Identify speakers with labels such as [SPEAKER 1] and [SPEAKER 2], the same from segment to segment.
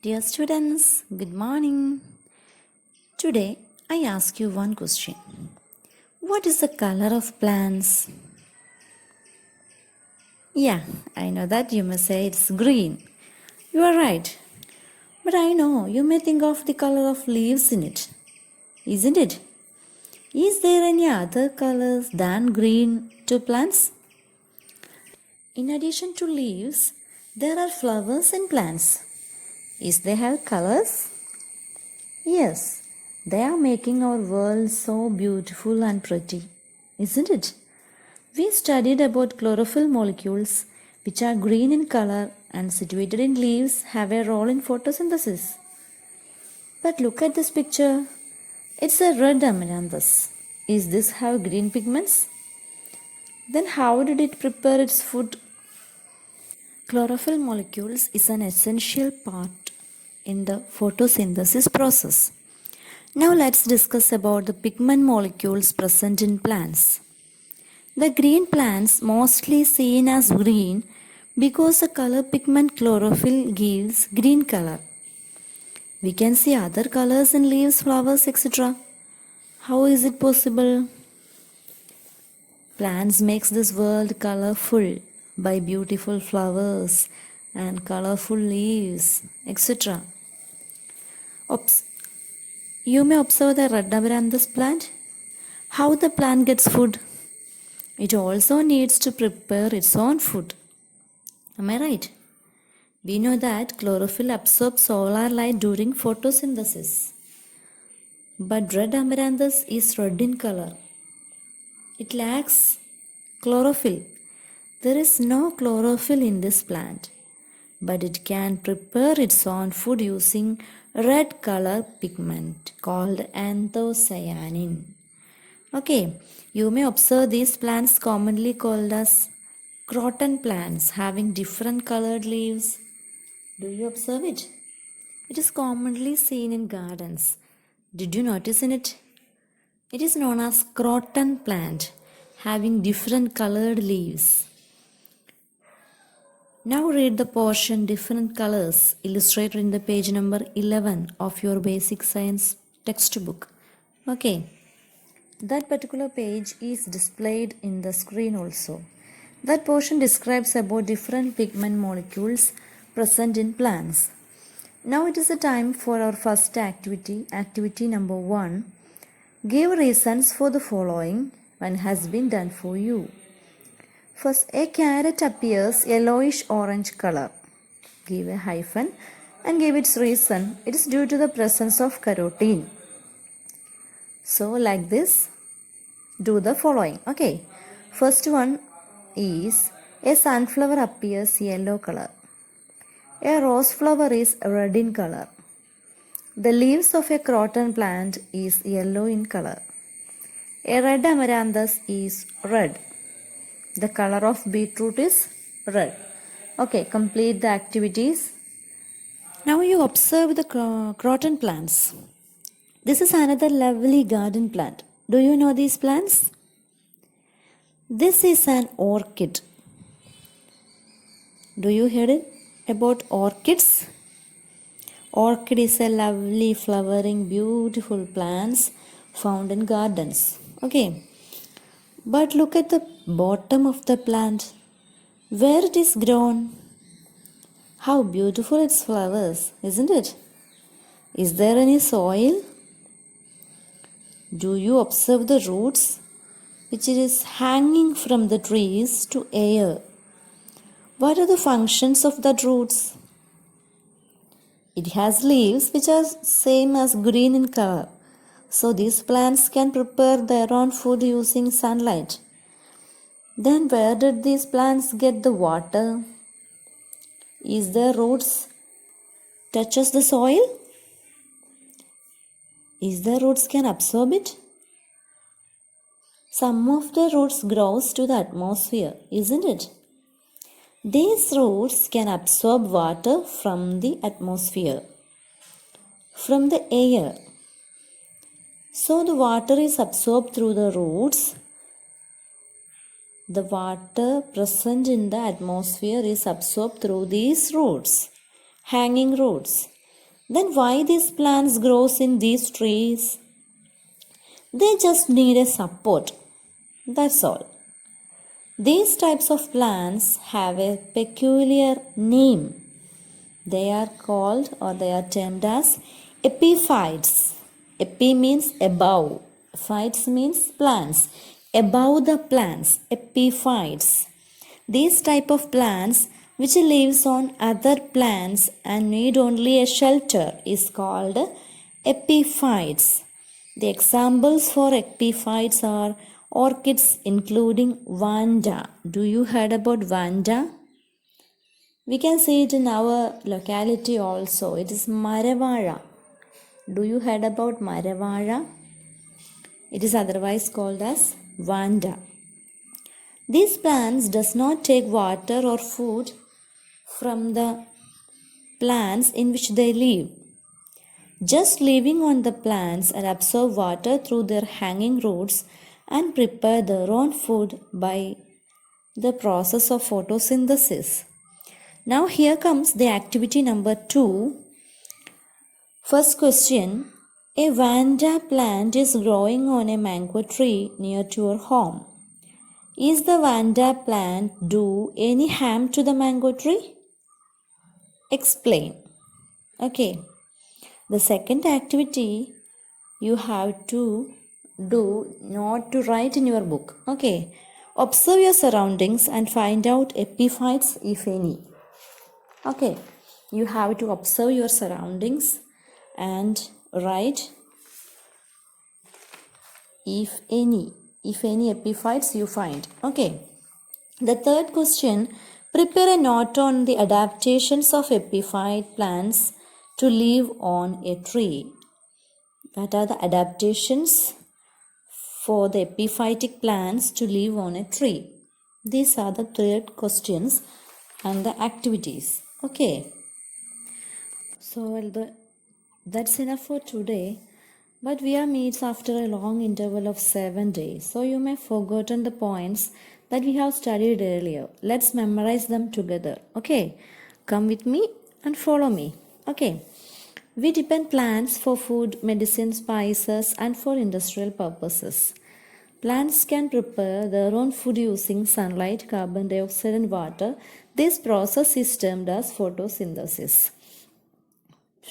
[SPEAKER 1] Dear students, good morning. Today I ask you one question. What is the color of plants? Yeah, I know that you may say it's green. You are right. But I know you may think of the color of leaves in it. Isn't it? Is there any other colors than green to plants? In addition to leaves, there are flowers in plants. Is they have colors? Yes, they are making our world so beautiful and pretty, isn't it? We studied about chlorophyll molecules, which are green in color and situated in leaves, have a role in photosynthesis. But look at this picture. It's a red amaranthus. Is this have green pigments? Then how did it prepare its food? Chlorophyll molecules is an essential part in the photosynthesis process. Now let's discuss about the pigment molecules present in plants. The green plants mostly seen as green because the color pigment chlorophyll gives green color. We can see other colors in leaves, flowers, etc. How is it possible? Plants makes this world colorful by beautiful flowers and colorful leaves, etc. You may observe the red amaranthus plant. How the plant gets food? It also needs to prepare its own food. Am I right? We know that chlorophyll absorbs solar light during photosynthesis. But red amaranthus is red in color. It lacks chlorophyll. There is no chlorophyll in this plant, but it can prepare its own food using red color pigment called anthocyanin. Okay, you may observe these plants commonly called as croton plants having different colored leaves. Do you observe it? It is commonly seen in gardens. Did you notice in it? It is known as croton plant having different colored leaves. Now read the portion different colors illustrated in the page number 11 of your basic science textbook. Okay, that particular page is displayed in the screen also. That portion describes about different pigment molecules present in plants. Now it is the time for our first activity, activity number 1. Give reasons for the following when has been done for you. First, a carrot appears yellowish orange color. Give a hyphen and give its reason. It is due to the presence of carotene. So like this, do the following. Okay. First one is a sunflower appears yellow color. A rose flower is red in color. The leaves of a croton plant is yellow in color. A red amaranthus is red. The color of beetroot is red. Okay, complete the activities. Now you observe the croton plants. This is another lovely garden plant. Do you know these plants? This is an orchid. Do you hear it about orchids? Orchid is a lovely flowering beautiful plants found in gardens. Okay. But look at the bottom of the plant, where it is grown. How beautiful its flowers, isn't it? Is there any soil? Do you observe the roots, which is hanging from the trees to air? What are the functions of the roots? It has leaves which are same as green in color. So these plants can prepare their own food using sunlight. Then where did these plants get the water? Is their roots touches the soil? Is their roots can absorb it? Some of the roots grows to the atmosphere, isn't it? These roots can absorb water from the atmosphere, from the air. So the water is absorbed through the roots. The water present in the atmosphere is absorbed through these roots, hanging roots. Then why these plants grows in these trees? They just need a support. That's all. These types of plants have a peculiar name. They are called or they are termed as epiphytes. Epi means above. Phytes means plants. Above the plants, epiphytes. These type of plants which lives on other plants and need only a shelter is called epiphytes. The examples for epiphytes are orchids including vanda. Do you heard about vanda? We can see it in our locality also. It is Maravara. Do you heard about Maravara? It is otherwise called as vanda. These plants does not take water or food from the plants in which they live. Just living on the plants and absorb water through their hanging roots and prepare their own food by the process of photosynthesis. Now here comes the activity number 2. First question. A vanda plant is growing on a mango tree near to your home. Is the vanda plant do any harm to the mango tree? Explain. Okay. The second activity you have to do not to write in your book. Okay. Observe your surroundings and find out epiphytes if any. Okay. You have to observe your surroundings and write if any epiphytes you find. Okay. The third question, prepare a note on the adaptations of epiphyte plants to live on a tree. What are the adaptations for the epiphytic plants to live on a tree? These are the third questions and the activities. Okay. So that's enough for today. But we are meets after a long interval of 7 days. So you may have forgotten the points that we have studied earlier. Let's memorize them together. Okay. Come with me and follow me. Okay. We depend plants for food, medicine, spices and for industrial purposes. Plants can prepare their own food using sunlight, carbon dioxide and water. This process is termed as photosynthesis.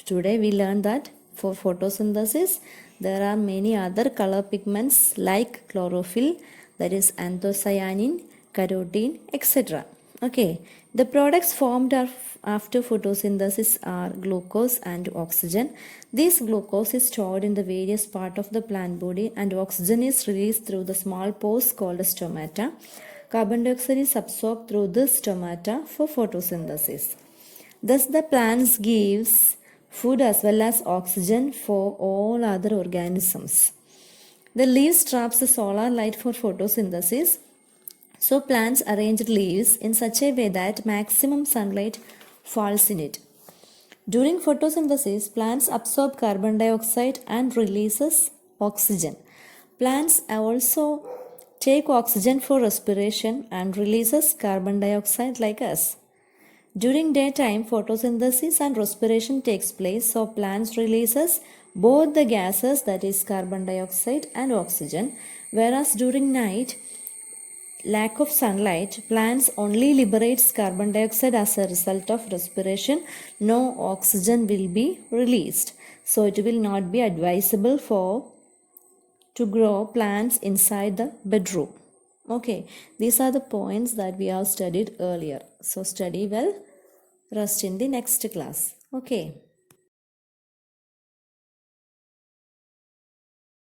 [SPEAKER 1] Today we learned that for photosynthesis there are many other color pigments like chlorophyll, that is anthocyanin, carotene, etc. Okay, the products formed after photosynthesis are glucose and oxygen. This glucose is stored in the various parts of the plant body and oxygen is released through the small pores called stomata. Carbon dioxide is absorbed through the stomata for photosynthesis. Thus the plants gives food as well as oxygen for all other organisms. The leaves traps the solar light for photosynthesis. So plants arrange leaves in such a way that maximum sunlight falls in it. During photosynthesis, plants absorb carbon dioxide and releases oxygen. Plants also take oxygen for respiration and releases carbon dioxide like us. During daytime, photosynthesis and respiration takes place, so plants releases both the gases, that is carbon dioxide and oxygen, whereas during night, lack of sunlight, plants only liberates carbon dioxide as a result of respiration. No oxygen will be released. So it will not be advisable to grow plants inside the bedroom. Okay, these are the points that we have studied earlier. So study well. Rest in the next class. Okay.